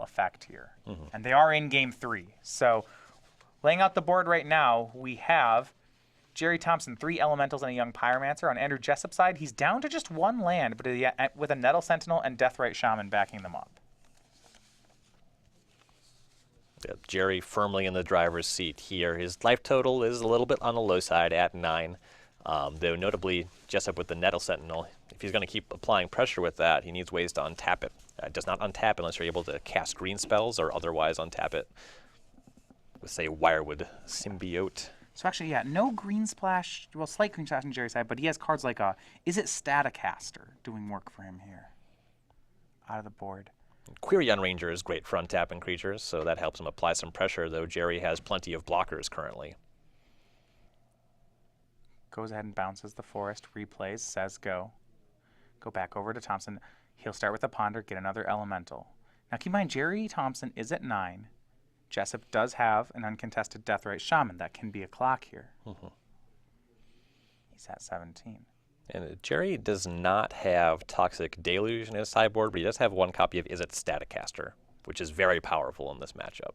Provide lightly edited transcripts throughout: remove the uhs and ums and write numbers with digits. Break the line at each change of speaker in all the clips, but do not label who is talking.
effect here. And they are in game 3. So laying out the board right now, we have Gerry Thompson, 3 elementals and a young pyromancer. On Andrew Jessup's side, he's down to just 1 land, but with a Nettle Sentinel and Deathrite Shaman backing them up.
Yep, Gerry firmly in the driver's seat here. His life total is a little bit on the low side at 9. Though notably, Jessup with the Nettle Sentinel, if he's going to keep applying pressure with that, he needs ways to untap it. It does not untap unless you're able to cast green spells or otherwise untap it with, say, Wirewood Symbiote.
So actually, yeah, no green splash, well, slight green splash on Gerry's side, but he has cards like Is It Staticaster doing work for him here? Out of the board.
Query on Ranger is great for untapping creatures, so that helps him apply some pressure, though Gerry has plenty of blockers currently.
Goes ahead and bounces the forest, replays, says go. Go back over to Thompson. He'll start with a Ponder, get another elemental. Now keep in mind, Gerry Thompson is at 9. Jessup does have an uncontested Deathrite Shaman. That can be a clock here. He's at 17.
And Gerry does not have Toxic Deluge in his sideboard, but he does have 1 copy of Is It Staticaster, which is very powerful in this matchup.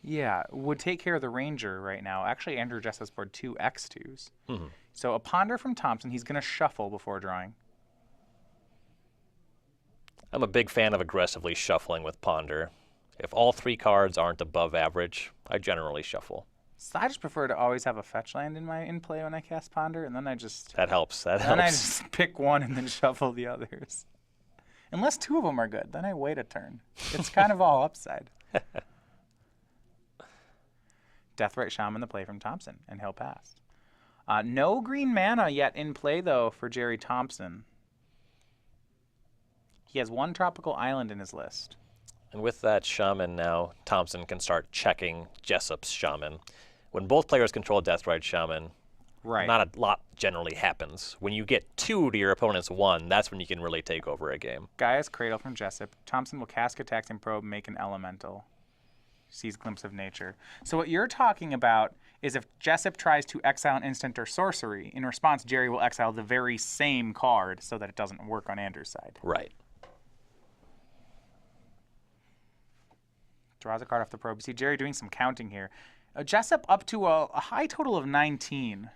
Yeah, would take care of the Ranger right now. Actually, Andrew Jessup's board 2 X2s. So a Ponder from Thompson. He's going to shuffle before drawing.
I'm a big fan of aggressively shuffling with Ponder. If all 3 cards aren't above average, I generally shuffle.
So I just prefer to always have a fetch land in play when I cast Ponder, and then I just...
That helps, that helps.
Then I just pick one and then shuffle the others. Unless 2 of them are good, then I wait a turn. It's kind of all upside. Deathrite Shaman the play from Thompson, and he'll pass. No green mana yet in play, though, for Gerry Thompson. He has 1 tropical island in his list.
And with that Shaman now, Thompson can start checking Jessup's Shaman. When both players control Deathrite Shaman, not a lot generally happens. When you get 2 to your opponent's 1, that's when you can really take over a game.
Gaia's Cradle from Jessup. Thompson will cast Attacks and Probe, make an elemental. Sees Glimpse of Nature. So what you're talking about is if Jessup tries to exile an instant or sorcery, in response, Gerry will exile the very same card so that it doesn't work on Andrew's side.
Right.
Draws a card off the probe. You see Gerry doing some counting here. Jessup up to a high total of 19.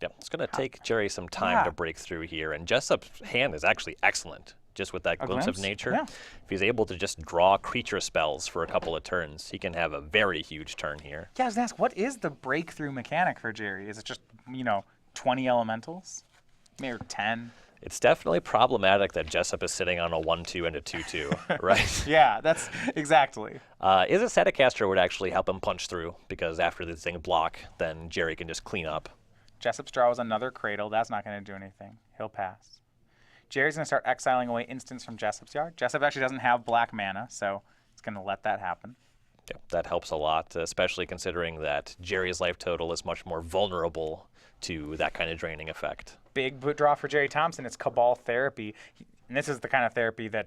Yep, it's going to take Gerry some time to break through here, and Jessup's hand is actually excellent, just with that glimpse of nature.
Yeah.
If he's able to just draw creature spells for a couple of turns, he can have a very huge turn here.
Yeah, I was going to ask, what is the breakthrough mechanic for Gerry? Is it just, 20 elementals? Maybe 10?
It's definitely problematic that Jessup is sitting on a 1-2 and a 2-2, right?
Yeah, that's exactly.
Is it Staticaster would actually help him punch through, because after the thing block, then Gerry can just clean up.
Jessup's draw was another Cradle. That's not going to do anything. He'll pass. Gerry's going to start exiling away instants from Jessup's yard. Jessup actually doesn't have black mana, so it's going to let that happen.
Yep, that helps a lot, especially considering that Gerry's life total is much more vulnerable to that kind of draining effect.
Big draw for Gerry Thompson. It's Cabal Therapy. And this is the kind of therapy that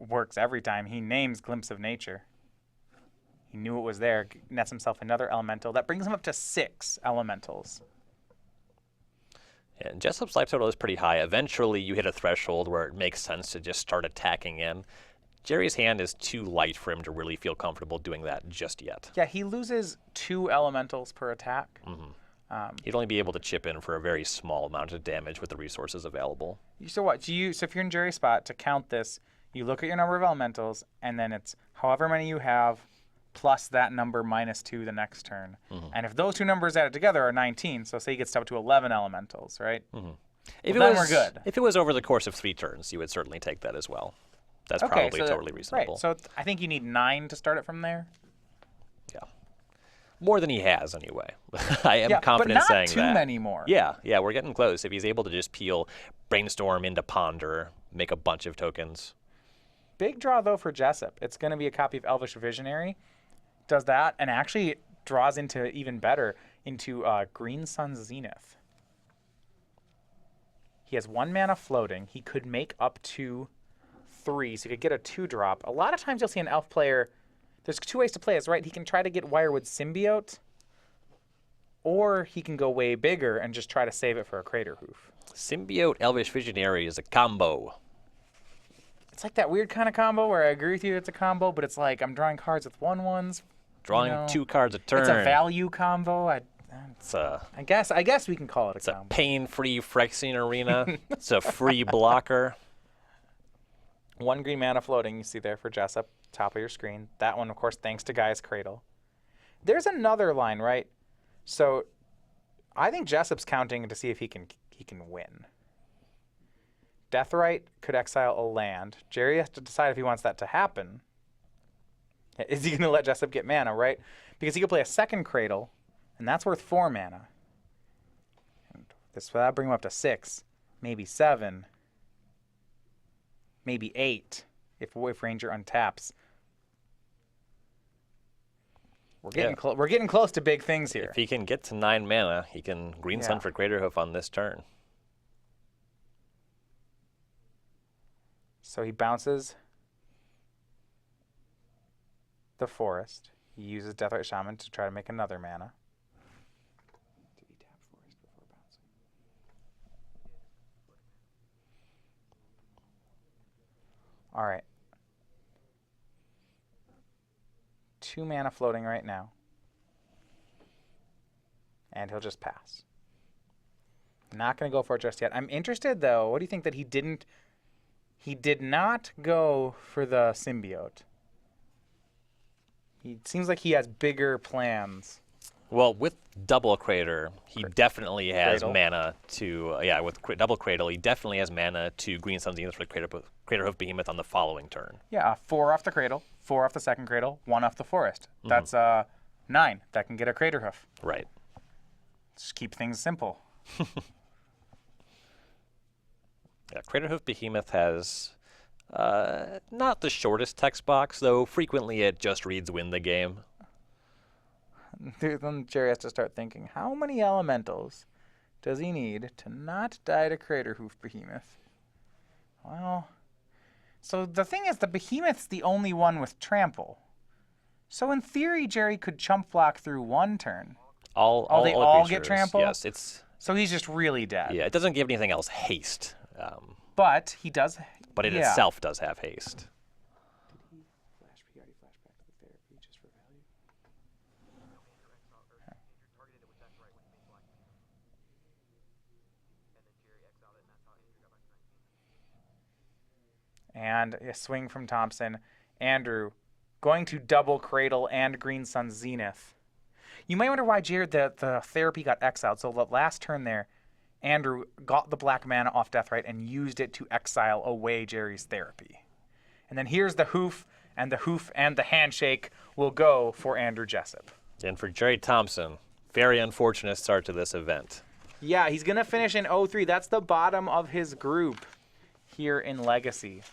works every time. He names Glimpse of Nature. He knew it was there, nets himself another elemental. That brings him up to 6 elementals.
And Jessup's life total is pretty high. Eventually, you hit a threshold where it makes sense to just start attacking in. Gerry's hand is too light for him to really feel comfortable doing that just yet.
Yeah, he loses 2 elementals per attack.
He'd only be able to chip in for a very small amount of damage with the resources available.
So what? So if you're in Gerry's spot, to count this, you look at your number of elementals, and then it's however many you have, plus that number minus 2 the next turn. And if those 2 numbers added together are 19, so say he gets up to 11 elementals, right?
Then we're good. If it was over the course of 3 turns, you would certainly take that as well. That's probably totally reasonable.
Right, so I think you need 9 to start it from there.
Yeah. More than he has, anyway. I am confident saying that.
But not too many more.
Yeah, we're getting close. If he's able to just peel Brainstorm into Ponder, make a bunch of tokens.
Big draw, though, for Jessup. It's going to be a copy of Elvish Visionary. Does that, and actually draws into, even better, into Green Sun's Zenith. He has 1 mana floating. He could make up to 3, so he could get a 2-drop. A lot of times you'll see an elf player, there's 2 ways to play this, right? He can try to get Wirewood Symbiote, or he can go way bigger and just try to save it for a Crater Hoof.
Symbiote Elvish Visionary is a combo.
It's like that weird kind of combo where I agree with you it's a combo, but it's like I'm drawing cards with 1/1s.
Drawing 2 cards a turn.
It's a value combo. I guess we can call it a
It's
combo.
a pain-free Phyrexian Arena. It's a free blocker.
1 green mana floating, you see there for Jessup, top of your screen. That one, of course, thanks to Guy's Cradle. There's another line, right? So I think Jessup's counting to see if he can win. Deathrite could exile a land. Gerry has to decide if he wants that to happen. Is he going to let Jessup get mana, right? Because he could play a second Cradle, and that's worth 4 mana. And that'll bring him up to 6, maybe 7, maybe 8 if Ranger untaps. We're getting close to big things here.
If he can get to 9 mana, he can Green Sun for Craterhoof on this turn.
So he bounces the forest. He uses Deathrite Shaman to try to make another mana. Did he tap forest before bouncing? All right. 2 mana floating right now. And he'll just pass. Not going to go for it just yet. I'm interested, though. What do you think that he didn't... He did not go for the symbiote. He seems like he has bigger plans.
Well, with double Crater, he definitely has
Cradle.
mana to... with double Cradle, he definitely has mana to Green Sun Zenith for Craterhoof Behemoth on the following turn.
Yeah, 4 off the Cradle, 4 off the second Cradle, 1 off the forest. That's 9. That can get a Craterhoof.
Right.
Just keep things simple.
Yeah, Craterhoof Behemoth has not the shortest text box, though frequently it just reads win the game.
Then Gerry has to start thinking, how many elementals does he need to not die to Craterhoof Behemoth? Well, so the thing is, the Behemoth's the only one with trample. So in theory, Gerry could chump block through 1 turn.
They
all get trample?
Yes, it's...
So he's just really dead.
Yeah, it doesn't give anything else haste.
But he does...
But it itself does have haste.
Did he flash back to the therapy just for value? And a swing from Thompson. Andrew going to double Cradle and Green Sun Zenith. You might wonder why the therapy got exiled. So the last turn there, Andrew got the black mana off Deathrite and used it to exile away Gerry's therapy. And then here's the hoof, and the handshake will go for Andrew Jessup.
And for Gerry Thompson, very unfortunate start to this event.
Yeah, he's going to finish in 0-3. That's the bottom of his group here in Legacy.